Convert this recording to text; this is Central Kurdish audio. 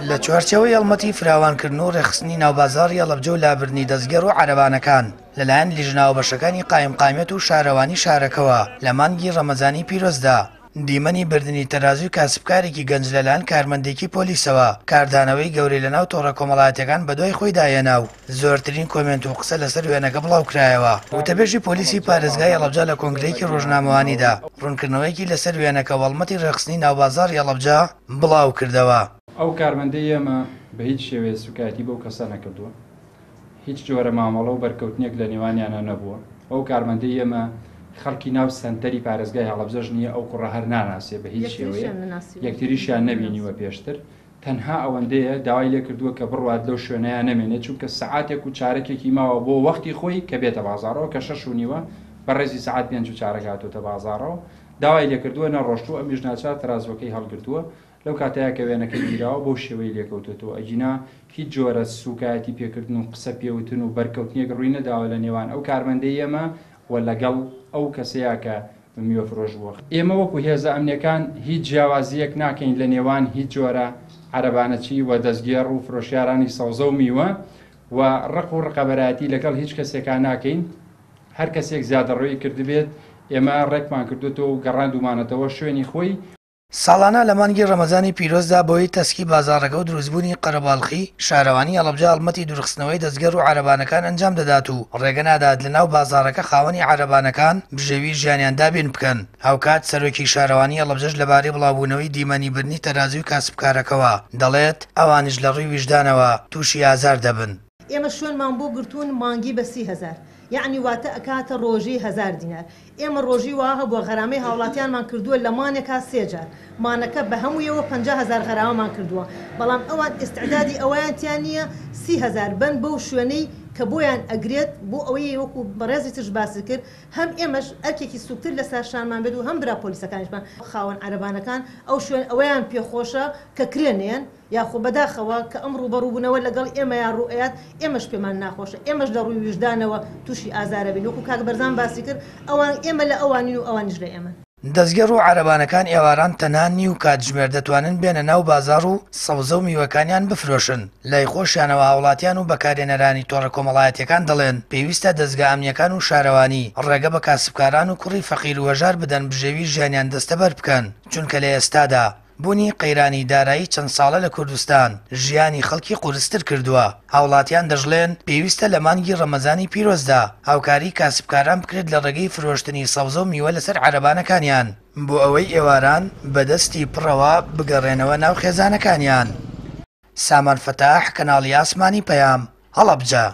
لە چوارچەوەی هەڵمەتی فراوانکردن و ڕێخستنی ناوبازاڕی هەڵەبجە و لابردنی دەستگەر و عەرەبانەکان لەلایەن لیژنەوە بەشەکانی قایمقامیەت و شارەوانی شارەکەوە لە مانگی ڕەمەزانی پیرۆزدا دیمەنی بردننی تەرازوی کاسبکارێکی گەنج لەلایەن کارمەندێکی پۆلیسەوە کاردانەوەی گەورەی لەناو تۆڕە کۆمەڵایەتیەکان بەدوای خۆی دایەناو زۆرترین کۆمنت و قسە لەسەر وێنەکە بڵاوکرایەوە وتەبێژی پۆلیسی پارێزگای هەڵەبجە لە کۆنگرەیەکی ڕۆژنامەوانیدا ڕوونکردنەوەیەکی لەسەر وێنەکە وەڵمەتی ڕێخستنی ناوبازاڕی هەڵەبجە بڵاو کردەوە. ئەو کارمەندەی ئێمە بە هیچ شێوەیە سوکایەتی بەو کەسە نەکردووە، هیچ جۆرە مامەڵە و بەرکەوتنێک لە نێوانیانە نەبووە. ئەو کارمەندەی ئێمە خەڵکی ناو سەنتەری پارێزگای هەڵەبجەش نییە، ئەو کوڕە هەر ناناسێ بە هیچ شێوەیە، یەکتریشیان نەبینیوە پێشتر. تەنها ئەوەندەیە داوای لێ کردووە کە بڕوات لەو شوێنەیان نەمێنێت، چونکە سەعاتێک و چارەکێکی ماوە بۆ وەختی خۆی کە بێتە بازاڕەوە کە 6:30 بەڕێزی سەعات 5:04 هاتوۆتە بازاڕەوە. داوای لێکردووە نەڕۆشتووە، ئەمیش ناچار تەرازوەکەی هەڵگرتووە. لەو کاتەیە کە وێنەکەی گیراوە بۆ شێوەی لێکەوتێتەوە. ئەجینا هیچ جۆرە سوکایەتی پێکردن و قسە پێوتن و بەرکەوتنیەک ڕووی نەداوە لە نێوان ئەو کارمەندەی ئێمە و لەگەڵ ئەو کەسەیە کە میوە فرۆش بووە. ئێمە وەکو هێزە ئەمنیەکان هیچ جیاوازیەک ناکەین لە نێوان هیچ جۆرە عەرەبانەچی و دەستگێڕ و فرۆشیارانی سەوزە و میوە و ڕق و ڕقەبەرایەتی لەگەڵ هیچ کەسێکان ناکەین. هەر کەسێک زیادەڕەوی کردبێت ئێمە ڕێکمان کردوێتەوە و گەڕاندومانەتەوە شوێنی خۆی. ساڵانە لە مانگی ڕەمەزانی پیرۆزدا بۆی تەسکی بازاڕەکە و دروستبوونی قەرەباڵخی شارەوانی هەڵەبجە هەڵمەتی دوورخستنەوەی دەستگەر و عەرەبانەکان ئەنجام دەدات و ڕێگە نادات لەناو بازاڕەکە خاوەنی عەرەبانەکان بژێوی ژیانیان دابین بکەن. هاوکات سەرۆکی شارەوانی هەڵەبجەش لەبارەی بڵاوبوونەوەی دیمەنی بردنی تەرازوی کاسبکارەکەەوە دەڵێت ئەوانش لە ڕووی ویژدانەوە تووشی ئازار دەبن. ئێمە شوێنمان بۆ گرتوون مانگی بە 30,000 یعنی واتە ئەکاتە ڕۆژی 1000 دینار. ئێمە ڕۆژی واه بۆ غەرامەی هاوڵاتیانمان کردووە لە مانێکا 3 جار مانەکە بە هەموویەوە 50,000 غەرامەمان کردووە، بەڵام ئەوان ئستعدادی ئەوەیانتیان نییە 30,000 بن بەو شوێنەی کە بۆیان ئەگرێت بۆ ئەوەی وەکو بەڕێزی تش باسی کرد هەم ئێمەش ئەرکێکی سوکتر لەسەر شانمان بێت و هەم برا پۆلیسەکانیشمان خاوەن عەرەبانەکان ئەو شوێن ئەوەیان پێخۆشە کە کرێنێن یاخۆ بەداخەوە کە ئەم ڕوبەڕووبوونەوە لەگەڵ ئێمە یان ڕوئەت ئێمەش پێمان ناخۆشە، ئێمەش لە ڕووی ویژدانەوە تووشی ئازارە بین. وەکو کاک بەرزان باسی کرد ئەوان ئێمە لە ئەوانین و ئەوانیش لە ئێمە. دەستگەر و عەرەبانەکان ئێواران تەنانی و کاتژمێر دەتوانن بێنە ناو بازاڕ و سەوزە و میوەکانیان بفرۆشن. لای خۆشیانەوە هاوڵاتیان و بەکارهێنەرانی تۆڕە کۆمەڵایەتیەکان دەڵێن پێویستە دەستگا ئەمنیەکان و شارەوانی ڕێگە بە کاسبکاران و کوڕی فەقیر و هەژار بدەن بژێوی ژیانیان دەستەبەر بکەن، چونکە لە ئێستادا بوونی قەیرانی دارایی چەند ساڵە لە کوردستان ژیانی خەڵکی قورستر کردووە. هاوڵاتیان دەژڵێن پێویستە لە مانگی ڕەمەزانی پیرۆزدا هاوکاری کاسبکاران بکرێت لە ڕێگەی فرۆشتنی سەوزە و میوە لەسەر عەرەبانەکانیان بۆ ئەوەی ئێواران بەدەستی پڕەوە بگەڕێنەوە ناو خێزانەکانیان. سامان فەتاح، کەناڵی ئاسمانی پەیام، هەڵەبجە.